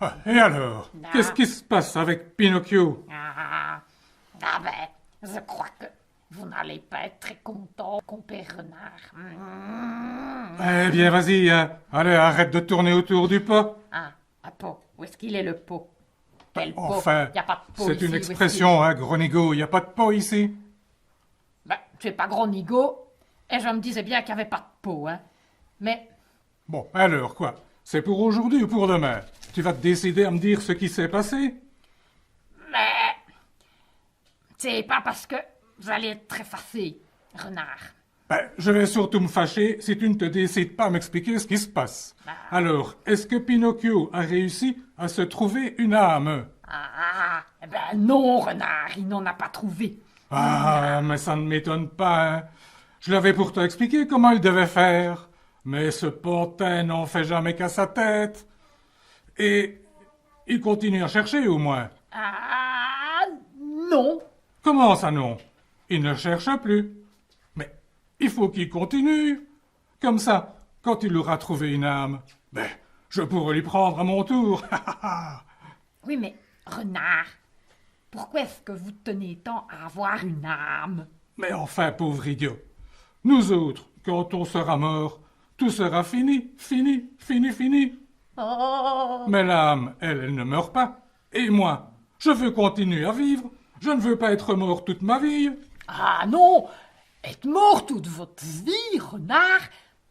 Ah, et alors? Non. Qu'est-ce qui se passe avec Pinocchio? Je crois que vous n'allez pas être très content, compère Renard. Eh bien, vas-y, hein. Allez, arrête de tourner autour du pot. Ah, un pot. Où est-ce qu'il est le pot? Quel pot? Enfin, Il n'y a pas de pot c'est ici. une Où est-ce qu'il expression, hein, gros nigo. Il n'y a pas de pot ici. est Ben, tu es pas gros nigo. Et je me disais bien qu'il n'y avait pas de pot, hein. Mais, Bon, alors, quoi? C'est pour aujourd'hui ou pour demain? Tu vas te décider à me dire ce qui s'est passé? mais, c'est pas parce que vous allez être très fâché, Renard. Ben, je vais surtout me fâcher si tu ne te décides pas à m'expliquer ce qui se passe. Alors, est-ce que Pinocchio a réussi à se trouver une âme? Eh ben non, Renard, il n'en a pas trouvé. Ah, mais ça ne m'étonne pas, hein. Je l'avais pourtant expliqué comment il devait faire. Mais ce pantin n'en fait jamais qu'à sa tête. Et il continue à chercher, au moins. Ah, non. Comment ça, non? Il ne cherche plus. Mais il faut qu'il continue. Comme ça, quand il aura trouvé une âme, ben, je pourrai lui prendre à mon tour. Oui, mais, Renard, pourquoi est-ce que vous tenez tant à avoir une âme? Mais enfin, pauvre idiot. Nous autres, quand on sera mort, tout sera fini, fini, fini, fini. Oh. Mais l'âme, elle ne meurt pas. Et moi, je veux continuer à vivre. Je ne veux pas être mort toute ma vie. Ah non, être mort toute votre vie, Renard.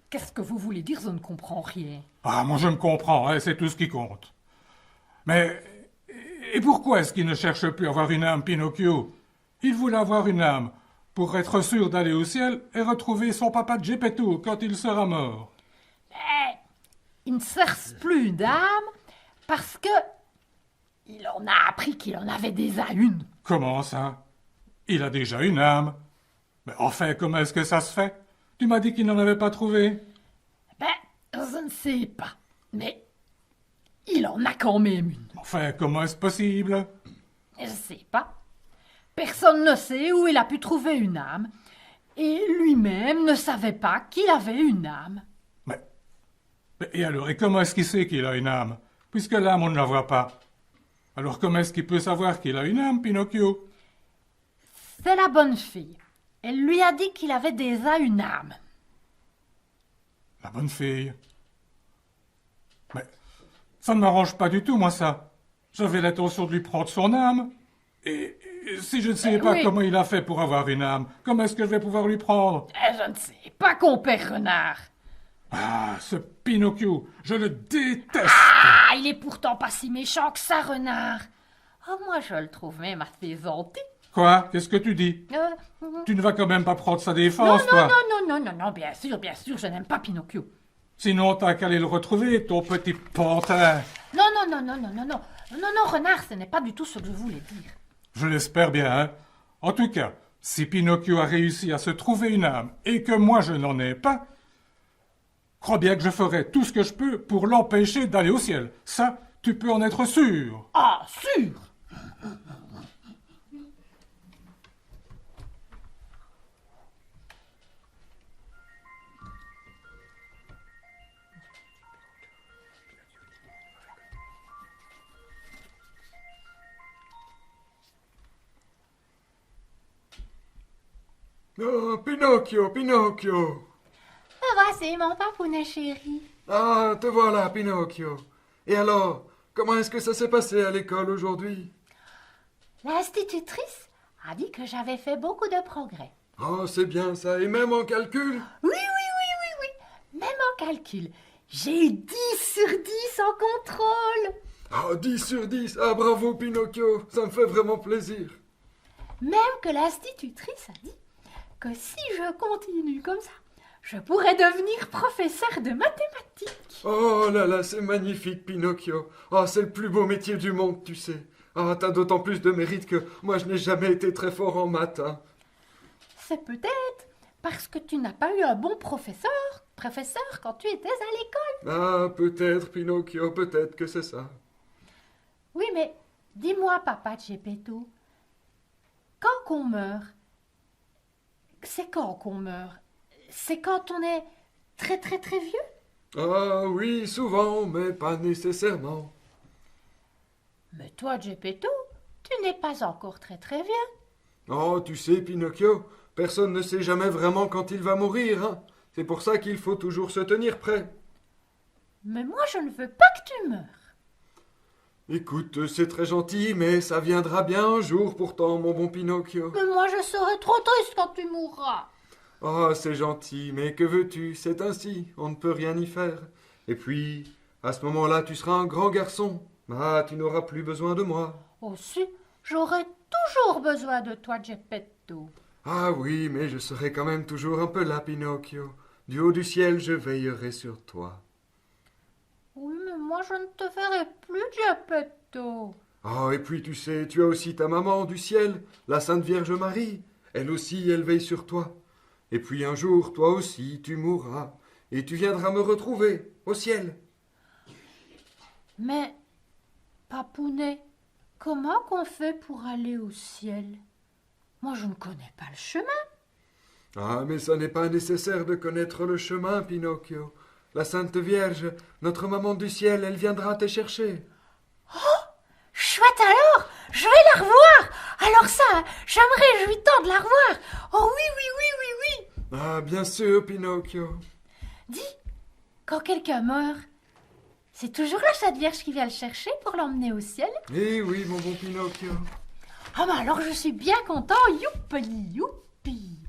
Qu'est-ce que vous voulez dire? Je ne comprends rien. Ah, moi je me comprends, hein, c'est tout ce qui compte. Mais, et pourquoi est-ce qu'il ne cherche plus à avoir une âme, Pinocchio? Il voulait avoir une âme pour être sûr d'aller au ciel et retrouver son papa Geppetto quand il sera mort. Il ne cherche plus d'âme parce que il en a appris qu'il en avait déjà une. Comment ça? Il a déjà une âme. Mais enfin, comment est-ce que ça se fait? Tu m'as dit qu'il n'en avait pas trouvé. Ben, je ne sais pas, mais il en a quand même une. Enfin, comment est-ce possible? Je ne sais pas. Personne ne sait où il a pu trouver une âme, et lui-même ne savait pas qu'il avait une âme. Et alors, et comment est-ce qu'il sait qu'il a une âme? Puisque l'âme, on ne la voit pas. Alors comment est-ce qu'il peut savoir qu'il a une âme, Pinocchio? C'est la bonne fille. Elle lui a dit qu'il avait déjà une âme. La bonne fille. Mais ça ne m'arrange pas du tout, moi, ça. J'avais l'intention de lui prendre son âme. Et si je ne sais pas oui. comment il a fait pour avoir une âme, comment est-ce que je vais pouvoir lui prendre? Je ne sais pas, compère Renard. Ah, ce Pinocchio, je le déteste. Ah, il est pourtant pas si méchant que ça, Renard. Oh, moi, je le trouve même assez gentil. Quoi? Qu'est-ce que tu dis? Tu ne vas quand même pas prendre sa Non, défense, non, toi? non, bien sûr, je n'aime pas Pinocchio. Sinon, t'as qu'à aller le retrouver, ton petit pantin. Non, Renard, ce n'est pas du tout ce que je voulais dire. Je l'espère bien, hein. En tout cas, si Pinocchio a réussi à se trouver une âme et que moi je n'en ai pas, crois bien que je ferai tout ce que je peux pour l'empêcher d'aller au ciel. Ça, tu peux en être sûr. Ah, sûr. Oh, Pinocchio, Pinocchio! Voici mon papounet chéri. Ah, te voilà, Pinocchio. Et alors, comment est-ce que ça s'est passé à l'école aujourd'hui? L'institutrice a dit que j'avais fait beaucoup de progrès. Oh, c'est bien ça, et même en calcul? Oui. Même en calcul. J'ai 10 sur 10 en contrôle. Ah, 10 sur 10. Ah, bravo, Pinocchio, ça me fait vraiment plaisir. Même que l'institutrice a dit que si je continue comme ça, je pourrais devenir professeur de mathématiques. Oh là là, c'est magnifique, Pinocchio. Ah, c'est le plus beau métier du monde, tu sais. Ah, t'as d'autant plus de mérite que moi, je n'ai jamais été très fort en maths, hein. C'est peut-être parce que tu n'as pas eu un bon professeur quand tu étais à l'école. Ah, peut-être, Pinocchio, peut-être que c'est ça. Oui, mais dis-moi, papa Geppetto, quand qu'on meurt, c'est quand qu'on meurt? C'est quand on est très très très vieux? Ah oui, souvent, mais pas nécessairement. Mais toi, Geppetto, tu n'es pas encore très vieux. Oh, tu sais, Pinocchio, personne ne sait jamais vraiment quand il va mourir, hein. C'est pour ça qu'il faut toujours se tenir prêt. Mais moi, je ne veux pas que tu meurs. Écoute, c'est très gentil, mais ça viendra bien un jour pourtant, mon bon Pinocchio. Mais moi, je serai trop triste quand tu mourras. Oh, c'est gentil, mais que veux-tu? C'est ainsi, on ne peut rien y faire. Et puis, à ce moment-là, tu seras un grand garçon. Ah, tu n'auras plus besoin de moi. Aussi, j'aurai toujours besoin de toi, Geppetto. Ah oui, mais je serai quand même toujours un peu là, Pinocchio. Du haut du ciel, je veillerai sur toi. Oui, mais moi, je ne te verrai plus, Geppetto. Oh, et puis tu sais, tu as aussi ta maman du ciel, la Sainte Vierge Marie. Elle aussi, elle veille sur toi. Et puis un jour, toi aussi, tu mourras. Et tu viendras me retrouver, au ciel. Mais, Papounet, comment qu'on fait pour aller au ciel? Moi, je ne connais pas le chemin. Ah, mais ça n'est pas nécessaire de connaître le chemin, Pinocchio. La Sainte Vierge, notre maman du ciel, elle viendra te chercher. Chouette alors, je vais la revoir. Alors ça, je me réjouis tant de la revoir. Oh oui, oui, oui, oui, oui. Ah, bien sûr, Pinocchio. Dis, quand quelqu'un meurt, c'est toujours la Sainte Vierge qui vient le chercher pour l'emmener au ciel? Eh oui, mon bon Pinocchio. Ah ben alors je suis bien content, youpi, youpi.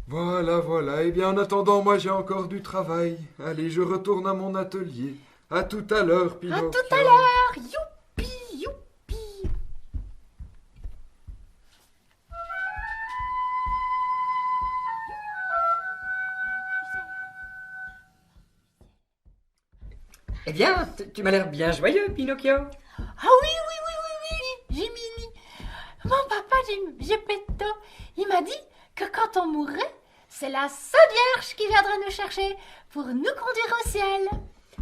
Voilà, voilà. Eh bien, en attendant, moi, j'ai encore du travail. Allez, je retourne à mon atelier. À tout à l'heure, À Pinocchio. tout à l'heure, youpi, youpi. Eh bien, tu m'as l'air bien joyeux, Pinocchio. Ah oui, oui, oui, oui, oui, Jiminy. Mon papa Geppetto, il m'a dit que quand on mourrait, c'est la Sainte Vierge qui viendrait nous chercher pour nous conduire au ciel.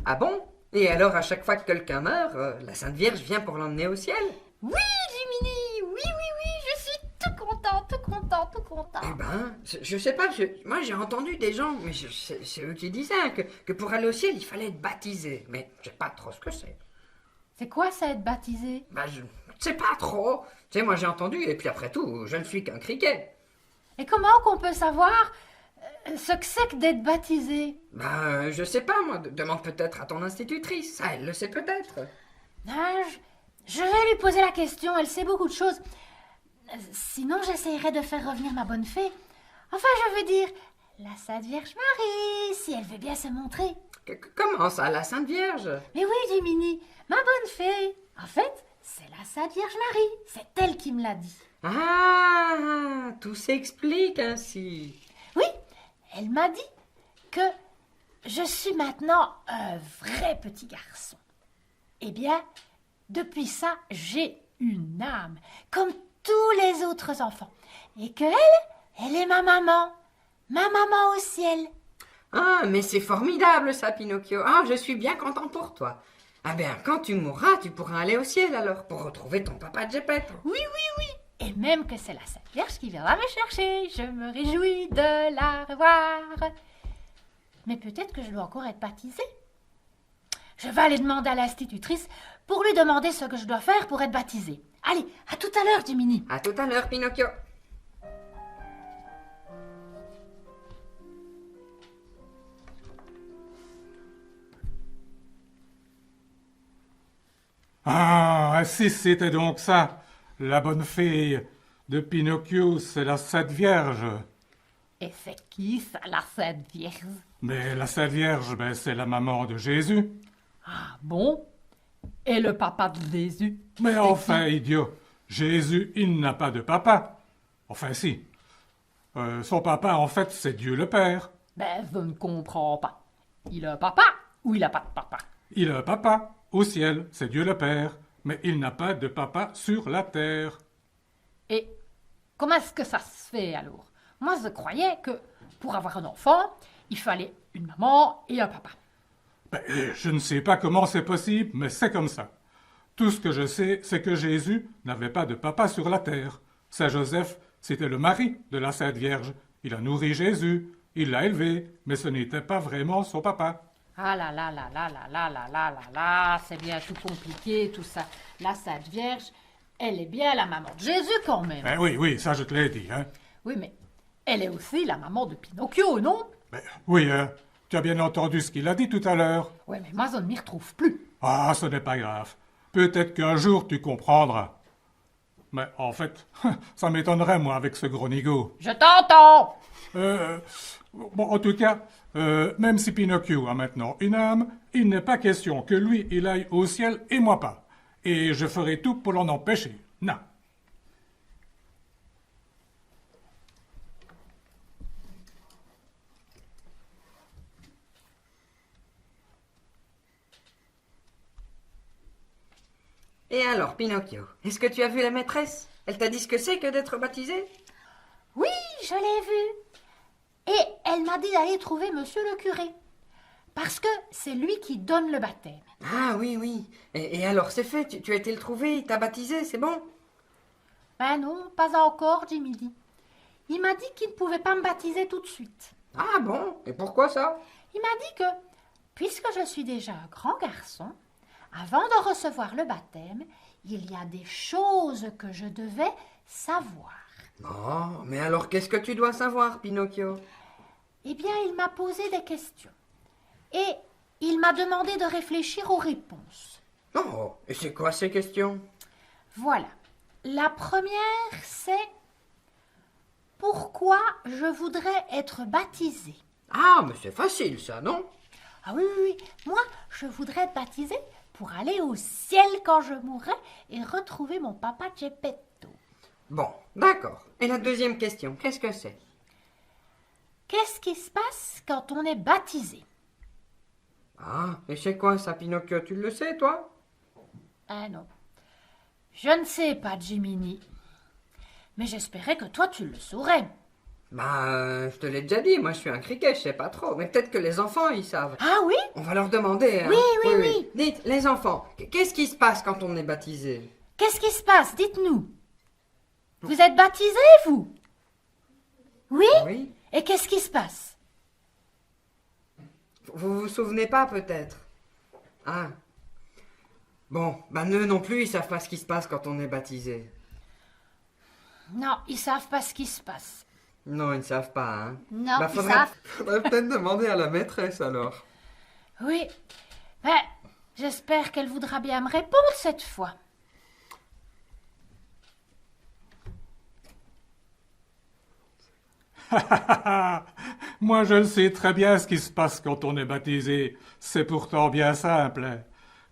Ah bon? Et alors, à chaque fois que quelqu'un meurt, la Sainte Vierge vient pour l'emmener au ciel? Oui, Jiminy, oui, oui, oui, je suis tout content, tout content, tout content. Eh ben, je sais pas, moi j'ai entendu des gens, mais c'est eux qui disaient hein, que pour aller au ciel, il fallait être baptisé. Mais je sais pas trop ce que c'est. C'est quoi ça, être baptisé? Ben, je sais pas trop. Tu sais, moi j'ai entendu, et puis après tout, je ne suis qu'un criquet. Et comment qu'on peut savoir ce que c'est que d'être baptisé? Ben, je sais pas, moi, demande peut-être à ton institutrice, ça, elle le sait peut-être. Ah, je vais lui poser la question, elle sait beaucoup de choses. Sinon, j'essayerai de faire revenir ma bonne fée. Enfin, je veux dire, la Sainte Vierge Marie, si elle veut bien se montrer. Comment ça, la Sainte Vierge? Mais oui, Jiminy, ma bonne fée. En fait, c'est la Sainte Vierge Marie. C'est elle qui me l'a dit. Ah, tout s'explique ainsi. Oui, elle m'a dit que je suis maintenant un vrai petit garçon. Eh bien, depuis ça, j'ai une âme, comme tous les autres enfants. Et que elle est ma maman au ciel. Ah, mais c'est formidable ça, Pinocchio. Ah, je suis bien content pour toi. Ah bien, quand tu mourras, tu pourras aller au ciel alors, pour retrouver ton papa Geppetto. Oui, oui, oui. Et même que c'est la Sainte Vierge qui viendra me chercher. Je me réjouis de la revoir. Mais peut-être que je dois encore être baptisée. Je vais aller demander à l'institutrice pour lui demander ce que je dois faire pour être baptisée. Allez, à tout à l'heure, Jiminy. À tout à l'heure, Pinocchio. Ah, si c'était donc ça, la bonne fille de Pinocchio, c'est la Sainte Vierge. Et c'est qui ça, la Sainte Vierge? Mais la Sainte Vierge, ben, c'est la maman de Jésus. Ah bon? Et le papa de Jésus? Mais enfin, idiot, Jésus, il n'a pas de papa. Enfin, si. Son papa, en fait, c'est Dieu le Père. Ben, je ne comprends pas. Il a un papa ou il n'a pas de papa? Il a un papa au ciel, c'est Dieu le Père, mais il n'a pas de papa sur la terre. Et comment est-ce que ça se fait alors? Moi, je croyais que pour avoir un enfant, il fallait une maman et un papa. Ben, je ne sais pas comment c'est possible, mais c'est comme ça. Tout ce que je sais, c'est que Jésus n'avait pas de papa sur la terre. Saint Joseph, c'était le mari de la Sainte Vierge. Il a nourri Jésus, il l'a élevé, mais ce n'était pas vraiment son papa. Ah là là là là là là là là là là, c'est bien tout compliqué, tout ça. La Sainte Vierge, elle est bien la maman de Jésus quand même. Oui, oui, ça je te l'ai dit, hein. Oui, mais elle est aussi la maman de Pinocchio, non? Oui, tu as bien entendu ce qu'il a dit tout à l'heure. Oui, mais moi, je ne m'y retrouve plus. Ah, ce n'est pas grave. Peut-être qu'un jour tu comprendras. Mais en fait, ça m'étonnerait, moi, avec ce gros nigaud. Je t'entends! Bon, en tout cas, même si Pinocchio a maintenant une âme, il n'est pas question que lui, il aille au ciel et moi pas. Et je ferai tout pour l'en empêcher. Non. Et alors, Pinocchio, est-ce que tu as vu la maîtresse? Elle t'a dit ce que c'est que d'être baptisé? Oui, je l'ai vue. Et elle m'a dit d'aller trouver monsieur le curé. Parce que c'est lui qui donne le baptême. Ah oui, oui. Et alors, c'est fait, tu as été le trouver, il t'a baptisé, c'est bon? Ben non, pas encore, Jimmy dit. Il m'a dit qu'il ne pouvait pas me baptiser tout de suite. Ah bon? Et pourquoi ça? Il m'a dit que, puisque je suis déjà un grand garçon, avant de recevoir le baptême, il y a des choses que je devais savoir. Oh, mais alors qu'est-ce que tu dois savoir, Pinocchio? Eh bien, il m'a posé des questions. Et il m'a demandé de réfléchir aux réponses. Oh, et c'est quoi ces questions? Voilà. La première, c'est pourquoi je voudrais être baptisé. Ah, mais c'est facile ça, non? Ah oui, oui, oui. Moi, je voudrais être baptisé pour aller au ciel quand je mourrai et retrouver mon papa Geppetto. Bon, d'accord. Et la deuxième question, qu'est-ce que c'est? Qu'est-ce qui se passe quand on est baptisé? Ah, et c'est quoi ça, Pinocchio? Tu le sais, toi? Ah non. Je ne sais pas, Jiminy. Mais j'espérais que toi, tu le saurais. Bah, je te l'ai déjà dit, moi je suis un criquet, je sais pas trop. Mais peut-être que les enfants, ils savent. Ah oui? On va leur demander. Hein. Oui, oui, oui. Dites, les enfants, qu'est-ce qui se passe quand on est baptisé? Qu'est-ce qui se passe? Dites-nous. Vous êtes baptisés, vous? Oui? Oui. Et qu'est-ce qui se passe? Vous vous souvenez pas, peut-être? Ah. Bon, bah eux non plus, ils savent pas ce qui se passe quand on est baptisé. Non, ils savent pas ce qui se passe. Non, ils ne savent pas, hein. Non, Bah, ils savent. Faudrait peut-être demander à la maîtresse alors. Oui. Ben, j'espère qu'elle voudra bien me répondre cette fois. Moi, je le sais très bien ce qui se passe quand on est baptisé. C'est pourtant bien simple.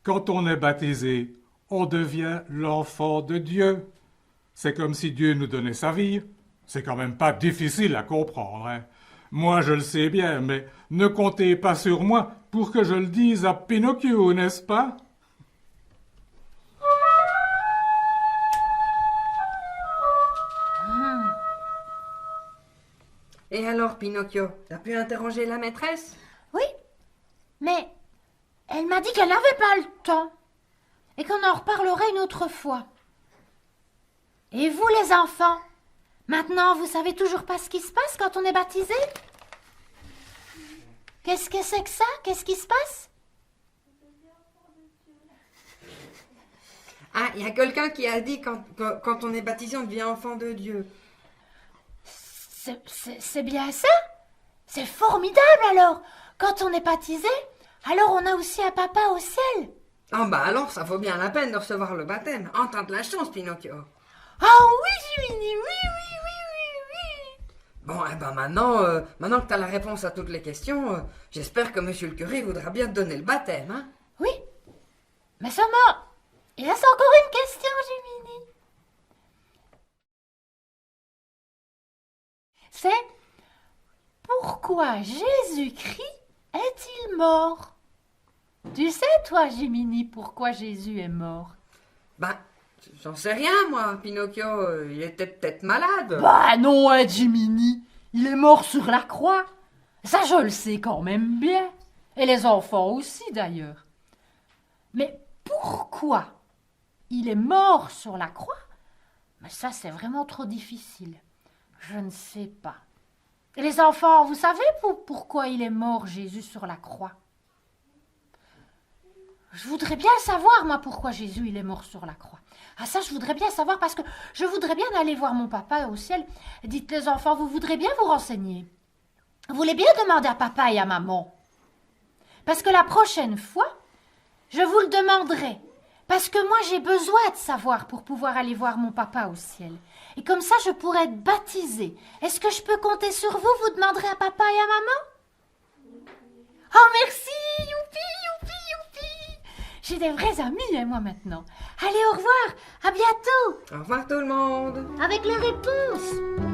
Quand on est baptisé, on devient l'enfant de Dieu. C'est comme si Dieu nous donnait sa vie. C'est quand même pas difficile à comprendre. Hein. Moi, je le sais bien, mais ne comptez pas sur moi pour que je le dise à Pinocchio, n'est-ce pas? Et alors, Pinocchio, t'as pu interroger la maîtresse? Oui, mais elle m'a dit qu'elle n'avait pas le temps et qu'on en reparlerait une autre fois. Et vous, les enfants, maintenant, vous savez toujours pas ce qui se passe quand on est baptisé? Qu'est-ce que c'est que ça? Qu'est-ce qui se passe? Ah, il y a quelqu'un qui a dit quand on est baptisé, on devient enfant de Dieu. C'est bien ça? C'est formidable alors! Quand on est baptisé, alors on a aussi un papa au ciel. Ah bah alors, ça vaut bien la peine de recevoir le baptême. En tant de la chance, Pinocchio. Ah oui, Jiminy, oui. Bon, eh ben maintenant que t'as la réponse à toutes les questions, j'espère que monsieur le curé voudra bien te donner le baptême, hein? Oui, mais seulement, il reste encore une question, Jiminy. C'est pourquoi Jésus-Christ est-il mort? Tu sais, toi, Jiminy, pourquoi Jésus est mort? Ben, j'en sais rien, moi, Pinocchio. Il était peut-être malade. Bah non, hein, Jiminy, il est mort sur la croix. Ça, je le sais quand même bien. Et les enfants aussi, d'ailleurs. Mais pourquoi il est mort sur la croix? Mais ça, c'est vraiment trop difficile. Je ne sais pas. Et les enfants, vous savez pourquoi il est mort, Jésus, sur la croix? Je voudrais bien savoir, moi, pourquoi Jésus, il est mort sur la croix. Ah ça, je voudrais bien savoir parce que je voudrais bien aller voir mon papa au ciel. Dites les enfants, vous voudrez bien vous renseigner. Vous voulez bien demander à papa et à maman. Parce que la prochaine fois, je vous le demanderai. Parce que moi, j'ai besoin de savoir pour pouvoir aller voir mon papa au ciel. Et comme ça, je pourrais être baptisée. Est-ce que je peux compter sur vous? Vous demanderez à papa et à maman? Oh, merci! Youpi, youpi, youpi! J'ai des vrais amis, hein, moi, maintenant. Allez, au revoir! À bientôt! Au revoir tout le monde. Avec les réponses!